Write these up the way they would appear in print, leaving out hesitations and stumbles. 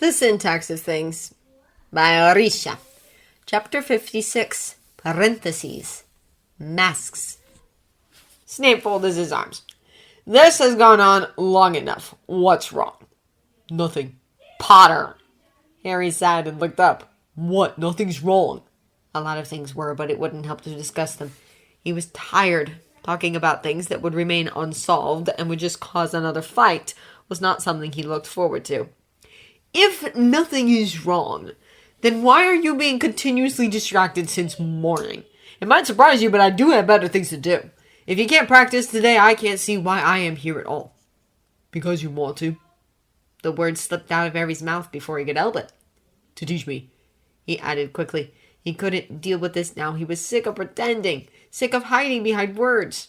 The Syntax of Things by Orisha. Chapter 56, parentheses, masks. Snape folded his arms. This has gone on long enough. What's wrong? Nothing. Potter. Harry sighed and looked up. What? Nothing's wrong. A lot of things were, but it wouldn't help to discuss them. He was tired. Talking about things that would remain unsolved and would just cause another fight was not something he looked forward to. If nothing is wrong, then why are you being continuously distracted since morning? It might surprise you, but I do have better things to do. If you can't practice today, I can't see why I am here at all. Because you want to. The words slipped out of Harry's mouth before he could help it. To teach me, he added quickly. He couldn't deal with this now. He was sick of pretending, sick of hiding behind words.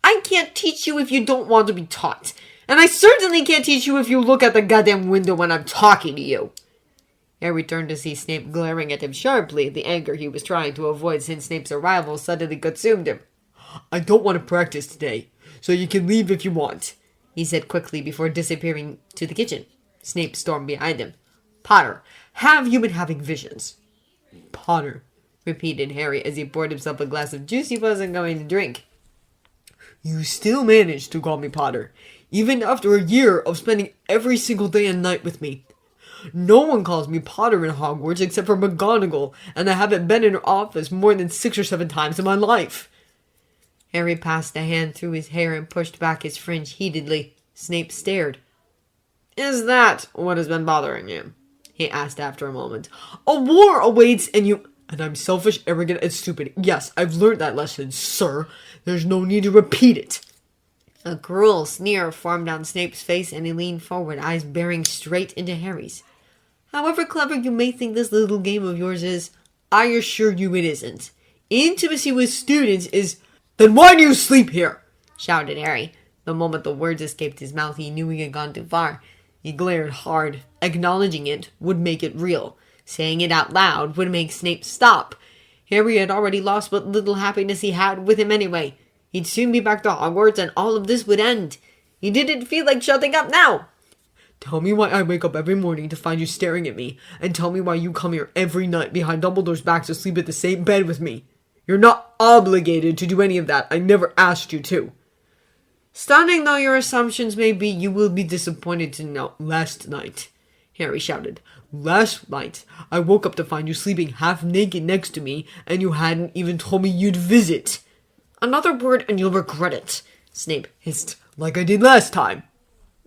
I can't teach you if you don't want to be taught. And I certainly can't teach you if you look at the goddamn window when I'm talking to you. Harry turned to see Snape glaring at him sharply. The anger he was trying to avoid since Snape's arrival suddenly consumed him. I don't want to practice today, so you can leave if you want, he said quickly before disappearing to the kitchen. Snape stormed behind him. Potter, have you been having visions? Potter, repeated Harry as he poured himself a glass of juice he wasn't going to drink. You still manage to call me Potter, even after a year of spending every single day and night with me. No one calls me Potter in Hogwarts except for McGonagall, and I haven't been in her office more than 6 or 7 times in my life. Harry passed a hand through his hair and pushed back his fringe heatedly. Snape stared. Is that what has been bothering you? He asked after a moment. A war awaits and you... And I'm selfish, arrogant, and stupid. Yes, I've learned that lesson, sir. There's no need to repeat it. A cruel sneer formed on Snape's face, and he leaned forward, eyes bearing straight into Harry's. However clever you may think this little game of yours is, I assure you it isn't. Intimacy with students is... Then why do you sleep here? Shouted Harry. The moment the words escaped his mouth, he knew he had gone too far. He glared hard. Acknowledging it would make it real. Saying it out loud would make Snape stop. Harry had already lost what little happiness he had with him anyway. He'd soon be back to Hogwarts and all of this would end. He didn't feel like shutting up now. Tell me why I wake up every morning to find you staring at me, and tell me why you come here every night behind Dumbledore's back to sleep at the same bed with me. You're not obligated to do any of that. I never asked you to. Stunning though your assumptions may be, you will be disappointed to know. Last night, Harry shouted. Last night, I woke up to find you sleeping half naked next to me, and you hadn't even told me you'd visit. Another word and you'll regret it, Snape hissed. Like I did last time.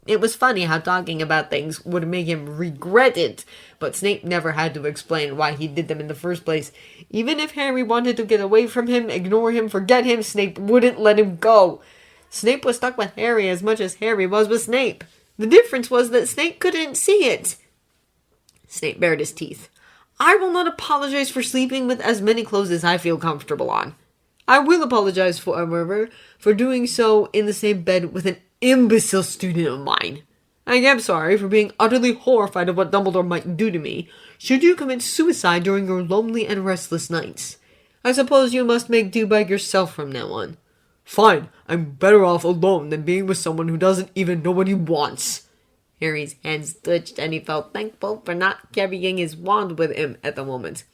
It was funny how talking about things would make him regret it, but Snape never had to explain why he did them in the first place. Even if Harry wanted to get away from him, ignore him, forget him, Snape wouldn't let him go. Snape was stuck with Harry as much as Harry was with Snape. The difference was that Snape couldn't see it. Snape bared his teeth. I will not apologize for sleeping with as many clothes as I feel comfortable on. I will apologize, however, for doing so in the same bed with an imbecile student of mine. I am sorry for being utterly horrified of what Dumbledore might do to me, should you commit suicide during your lonely and restless nights. I suppose you must make do by yourself from now on. Fine, I'm better off alone than being with someone who doesn't even know what he wants. Harry's hands twitched, and he felt thankful for not carrying his wand with him at the moment.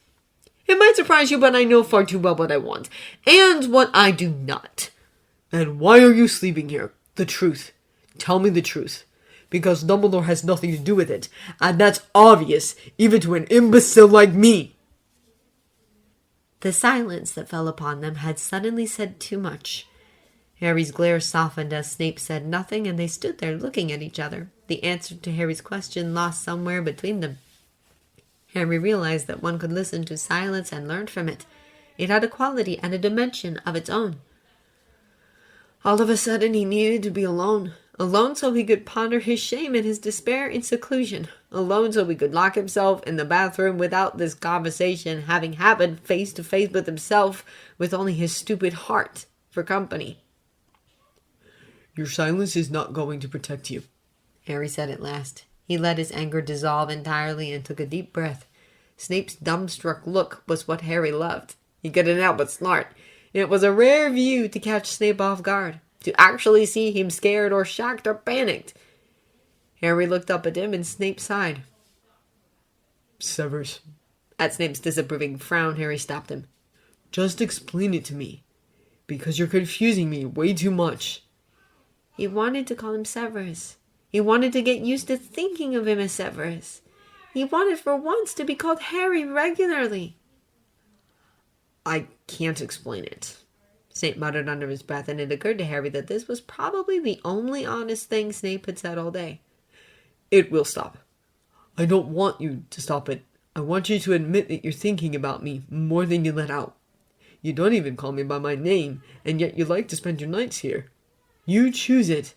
It might surprise you, but I know far too well what I want, and what I do not. And why are you sleeping here? The truth. Tell me the truth. Because Dumbledore has nothing to do with it, and that's obvious, even to an imbecile like me. The silence that fell upon them had suddenly said too much. Harry's glare softened as Snape said nothing, and they stood there looking at each other, the answer to Harry's question lost somewhere between them. Harry realized that one could listen to silence and learn from it. It had a quality and a dimension of its own. All of a sudden he needed to be alone. Alone so he could ponder his shame and his despair in seclusion. Alone so he could lock himself in the bathroom without this conversation having happened face to face with himself, with only his stupid heart for company. Your silence is not going to protect you, Harry said at last. He let his anger dissolve entirely and took a deep breath. Snape's dumbstruck look was what Harry loved. He couldn't help but snort. It was a rare view to catch Snape off guard, to actually see him scared or shocked or panicked. Harry looked up at him and Snape sighed. Severus, At Snape's disapproving frown, Harry stopped him. just explain it to me, because you're confusing me way too much. He wanted to call him Severus. He wanted to get used to thinking of him as Severus. He wanted for once to be called Harry regularly. I can't explain it. Snape muttered under his breath, and it occurred to Harry that this was probably the only honest thing Snape had said all day. It will stop. I don't want you to stop it. I want you to admit that you're thinking about me more than you let out. You don't even call me by my name, and yet you like to spend your nights here. You choose it.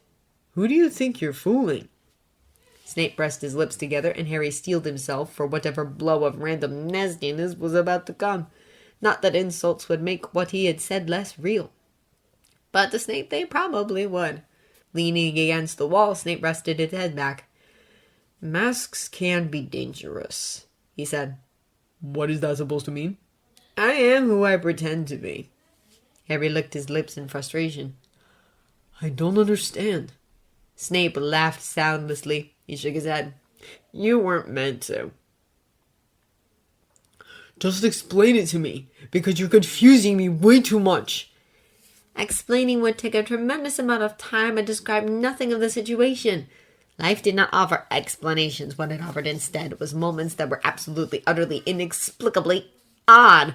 Who do you think you're fooling? Snape pressed his lips together, and Harry steeled himself for whatever blow of random nastiness was about to come. Not that insults would make what he had said less real. But to Snape they probably would. Leaning against the wall, Snape rested his head back. Masks can be dangerous, he said. What is that supposed to mean? I am who I pretend to be. Harry licked his lips in frustration. I don't understand. Snape laughed soundlessly. He shook his head. You weren't meant to. Just explain it to me, because you're confusing me way too much. Explaining would take a tremendous amount of time and describe nothing of the situation. Life did not offer explanations. What it offered instead was moments that were absolutely, utterly, inexplicably odd.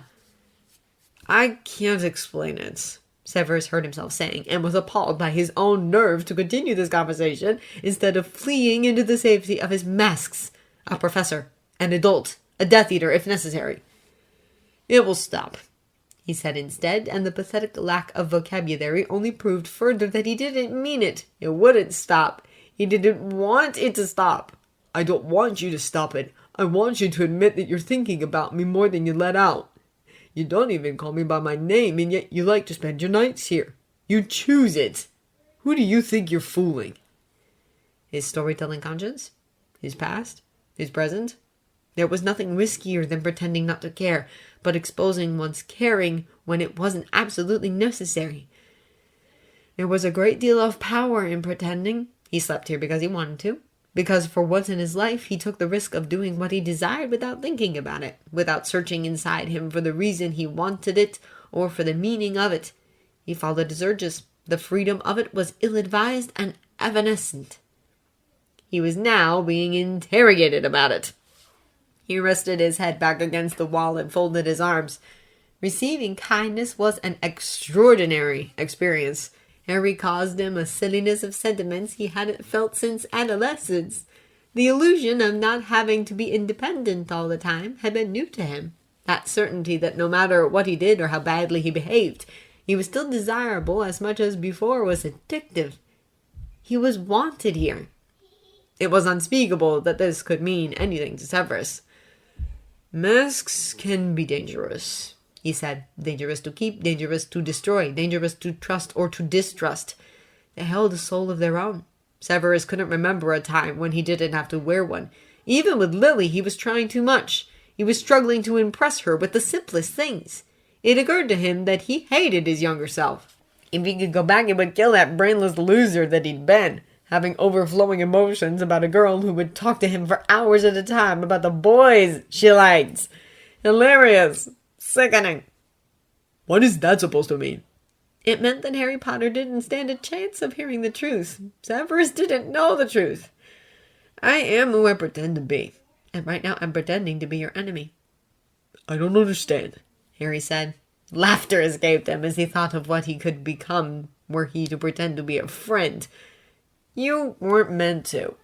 I can't explain it, Severus heard himself saying, and was appalled by his own nerve to continue this conversation instead of fleeing into the safety of his masks. A professor, an adult, a Death Eater if necessary. It will stop, he said instead, and the pathetic lack of vocabulary only proved further that he didn't mean it. It wouldn't stop. He didn't want it to stop. I don't want you to stop it. I want you to admit that you're thinking about me more than you let out. You don't even call me by my name, and yet you like to spend your nights here. You choose it. Who do you think you're fooling? His storytelling conscience? His past? His present? There was nothing riskier than pretending not to care, but exposing one's caring when it wasn't absolutely necessary. There was a great deal of power in pretending. He slept here because he wanted to. Because for once in his life, he took the risk of doing what he desired without thinking about it, without searching inside him for the reason he wanted it or for the meaning of it. He followed his urges. The freedom of it was ill-advised and evanescent. He was now being interrogated about it. He rested his head back against the wall and folded his arms. Receiving kindness was an extraordinary experience. Harry caused him a silliness of sentiments he hadn't felt since adolescence. The illusion of not having to be independent all the time had been new to him. That certainty that no matter what he did or how badly he behaved, he was still desirable as much as before was addictive. He was wanted here. It was unspeakable that this could mean anything to Severus. Masks can be dangerous, he said. Dangerous to keep, dangerous to destroy, dangerous to trust or to distrust. They held a soul of their own. Severus couldn't remember a time when he didn't have to wear one. Even with Lily, he was trying too much. He was struggling to impress her with the simplest things. It occurred to him that he hated his younger self. If he could go back, it would kill that brainless loser that he'd been, having overflowing emotions about a girl who would talk to him for hours at a time about the boys she liked. Hilarious. Sickening. What is that supposed to mean? It meant that Harry Potter didn't stand a chance of hearing the truth. Severus didn't know the truth. I am who I pretend to be, and right now I'm pretending to be your enemy. I don't understand, Harry said. Laughter escaped him as he thought of what he could become were he to pretend to be a friend. You weren't meant to.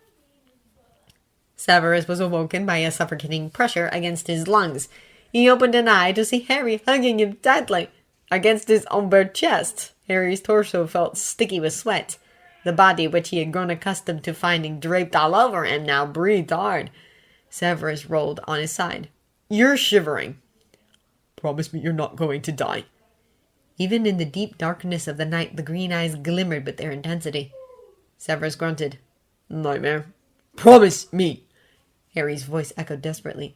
Severus was awoken by a suffocating pressure against his lungs. He opened an eye to see Harry hugging him tightly. Against his own bare chest, Harry's torso felt sticky with sweat. The body, which he had grown accustomed to finding draped all over him, now breathed hard. Severus rolled on his side. You're shivering. Promise me you're not going to die. Even in the deep darkness of the night, the green eyes glimmered with their intensity. Severus grunted. Nightmare. Promise me. Harry's voice echoed desperately.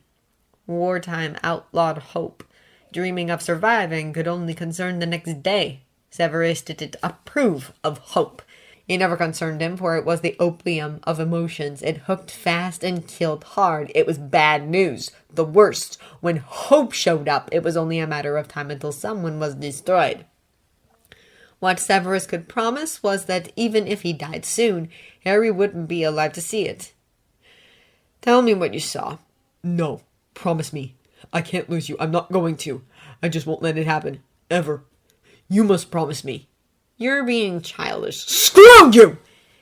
Wartime outlawed hope. Dreaming of surviving could only concern the next day. Severus didn't approve of hope. It never concerned him, for it was the opium of emotions. It hooked fast and killed hard. It was bad news, the worst. When hope showed up, it was only a matter of time until someone was destroyed. What Severus could promise was that even if he died soon, Harry wouldn't be alive to see it. Tell me what you saw. No, promise me. I can't lose you. I'm not going to. I just won't let it happen. Ever. You must promise me. You're being childish. Screw you!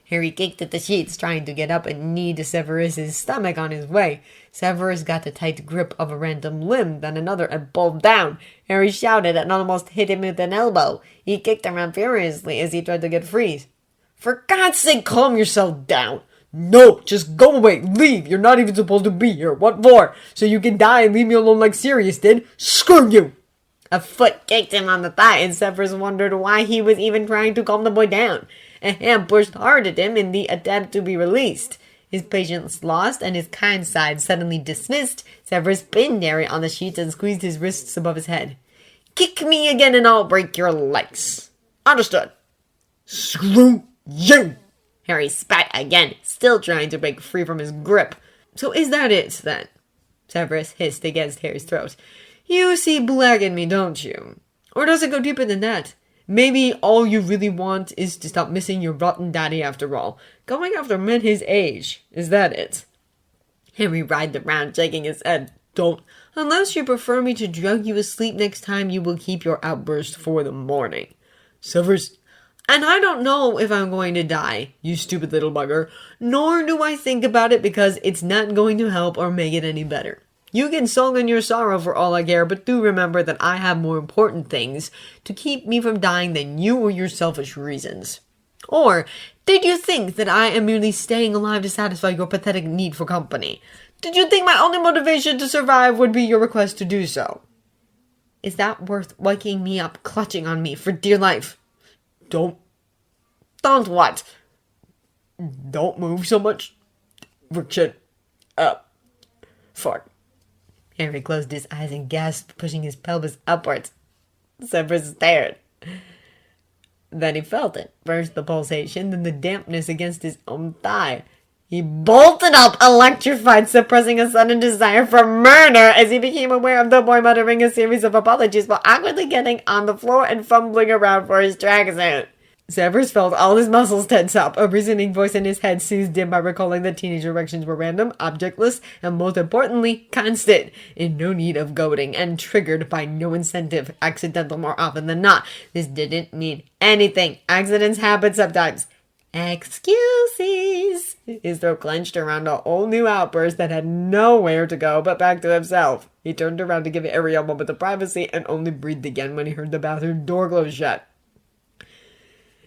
Harry kicked at the sheets, trying to get up and knee to Severus's stomach on his way. Severus got a tight grip of a random limb, then another, and pulled down. Harry shouted and almost hit him with an elbow. He kicked around furiously as he tried to get free. For God's sake, calm yourself down. No, just go away. Leave. You're not even supposed to be here. What for? So you can die and leave me alone like Sirius did? Screw you! A foot kicked him on the thigh, and Severus wondered why he was even trying to calm the boy down. A hand pushed hard at him in the attempt to be released. His patience lost and his kind side suddenly dismissed, Severus pinned Harry on the sheets and squeezed his wrists above his head. Kick me again and I'll break your legs. Understood. Screw you! Harry spat again, still trying to break free from his grip. So is that it, then? Severus hissed against Harry's throat. You see black in me, don't you? Or does it go deeper than that? Maybe all you really want is to stop missing your rotten daddy after all. Going after men his age. Is that it? Harry writhed around, shaking his head. Don't. Unless you prefer me to drug you asleep next time, you will keep your outburst for the morning. Severus. And I don't know if I'm going to die, you stupid little bugger. Nor do I think about it because it's not going to help or make it any better. You can sulk in your sorrow for all I care, but do remember that I have more important things to keep me from dying than you or your selfish reasons. Or did you think that I am merely staying alive to satisfy your pathetic need for company? Did you think my only motivation to survive would be your request to do so? Is that worth waking me up, clutching on me for dear life? Don't what? Don't move so much. Chin up. Fuck. Harry closed his eyes and gasped, pushing his pelvis upwards. Severus stared. Then he felt it. First the pulsation, then the dampness against his own thigh. He bolted up, electrified, suppressing a sudden desire for murder as he became aware of the boy muttering a series of apologies while awkwardly getting on the floor and fumbling around for his tracksuit. Severus felt all his muscles tense up. A reasoning voice in his head soothed him by recalling that teenage erections were random, objectless, and most importantly, constant, in no need of goading, and triggered by no incentive, accidental more often than not. This didn't mean anything. Accidents happen sometimes. Excuses. His throat clenched around a whole new outburst that had nowhere to go but back to himself. He turned around to give Harry a moment of privacy and only breathed again when he heard the bathroom door close shut.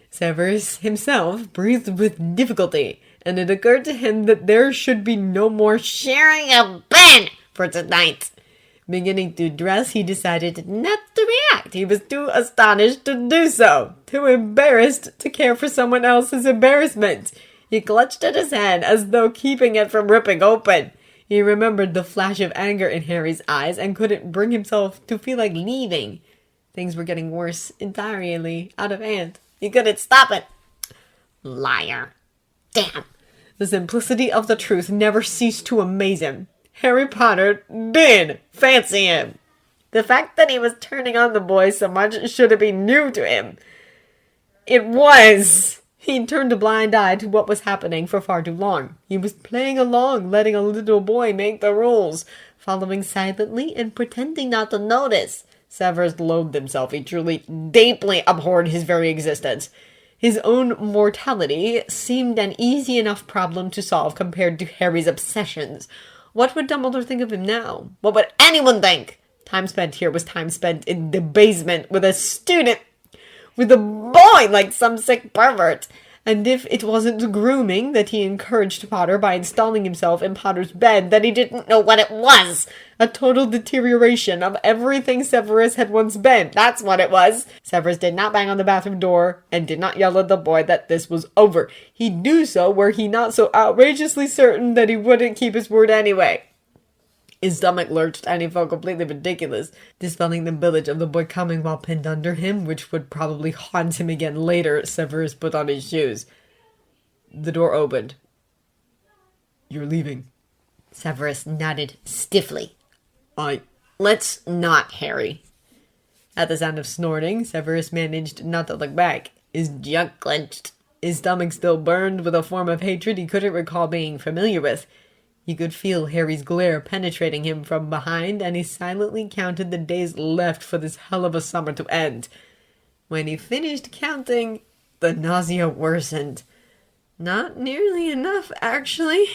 Severus himself breathed with difficulty, and it occurred to him that there should be no more sharing a bed for tonight. Beginning to dress, he decided not to react. He was too astonished to do so, too embarrassed to care for someone else's embarrassment. He clutched at his hand as though keeping it from ripping open. He remembered the flash of anger in Harry's eyes and couldn't bring himself to feel like leaving. Things were getting worse, entirely out of hand. He couldn't stop it. Liar. Damn. The simplicity of the truth never ceased to amaze him. Harry Potter did fancy him. The fact that he was turning on the boy so much should have been new to him. It was. He'd turned a blind eye to what was happening for far too long. He was playing along, letting a little boy make the rules, following silently and pretending not to notice. Severus loathed himself. He truly, deeply abhorred his very existence. His own mortality seemed an easy enough problem to solve compared to Harry's obsessions. What would Dumbledore think of him now? What would anyone think? Time spent here was time spent in the basement with a student, with a boy like some sick pervert. And if it wasn't grooming that he encouraged Potter by installing himself in Potter's bed, then he didn't know what it was. A total deterioration of everything Severus had once been. That's what it was. Severus did not bang on the bathroom door and did not yell at the boy that this was over. He'd do so were he not so outrageously certain that he wouldn't keep his word anyway. His stomach lurched, and he felt completely ridiculous, dispelling the village of the boy coming while pinned under him, which would probably haunt him again later. Severus put on his shoes. The door opened. "You're leaving?" Severus nodded stiffly. "I..." "Let's not, Harry." At the sound of snorting, Severus managed not to look back. His jaw clenched. His stomach still burned with a form of hatred he couldn't recall being familiar with. He could feel Harry's glare penetrating him from behind, and he silently counted the days left for this hell of a summer to end. When he finished counting, the nausea worsened. Not nearly enough, actually.